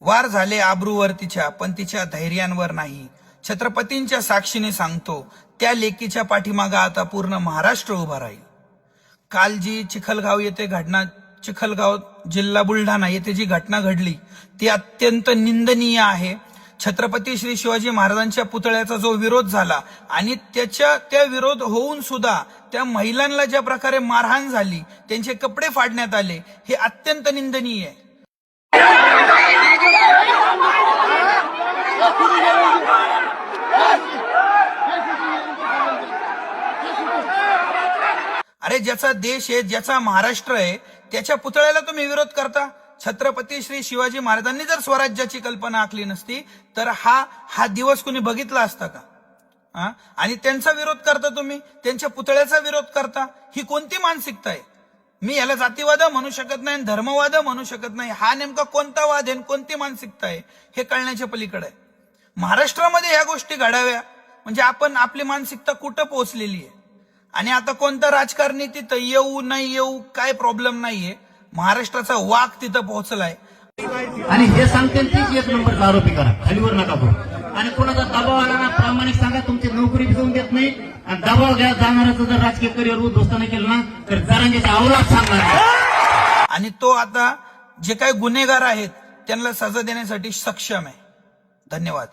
वार झाले आबरूवर तिच्या, पण तिच्या धैर्यांवर नाही. छत्रपतींच्या साक्षीने सांगतो, त्या लेकीच्या पाठीमागं आता पूर्ण महाराष्ट्र उभा राहील. काल जी चिखलगाव जिल्हा बुलढाणा येथे जी घटना घडली ती अत्यंत निंदनीय आहे. छत्रपती श्री शिवाजी महाराजांच्या पुतळ्याचा जो विरोध झाला आणि त्या विरोध होऊन सुद्धा त्या महिलांना ज्या प्रकारे मारहाण झाली, त्यांचे कपडे फाडण्यात आले, हे अत्यंत निंदनीय आहे. अरे ज्याचा देश आहे, ज्याचा महाराष्ट्र आहे, त्याच्या पुतळ्याला तुम्ही विरोध करता. छत्रपती श्री शिवाजी महाराजांनी जर स्वराज्याची कल्पना आखली नसती तर हा दिवस कुणी बघितला असता का? आणि त्यांचा विरोध करता तुम्ही, त्यांच्या पुतळ्याचा विरोध करता. ही कोणती मानसिकता आहे? मी याला जातीवाद म्हणू शकत नाही, धर्मवाद म्हणू शकत नाही. हा नेमका कोणता वाद आहे, कोणती मानसिकता आहे, हे कळण्याच्या पलीकडे आहे. महाराष्ट्रामध्ये या गोष्टी घडाव्या म्हणजे आपण आपली मानसिकता कुठं पोहोचलेली आहे. आणि आता कोणतं राजकारणी तिथं येऊ नाही येऊ काय प्रॉब्लेम नाहीये. महाराष्ट्राचा वाघ तिथं पोहोचलाय आणि हे सांगते तीच एक नंबरचा आरोपी करा, खालीवर नका करू. आणि कोणाचा दबाव आला ना, प्रामाणिक सांगा, तुमची नोकरी घेऊन देत नाही. आणि दबाव घ्या जाणाऱ्याचं जर राजकीय करिअर उद्ध्वस्त नाही केलं ना तर जरांगेच्या अवलाद सांगणार. आणि तो आता जे काही गुन्हेगार आहेत त्यांना सजा देण्यासाठी सक्षम आहे. धन्यवाद.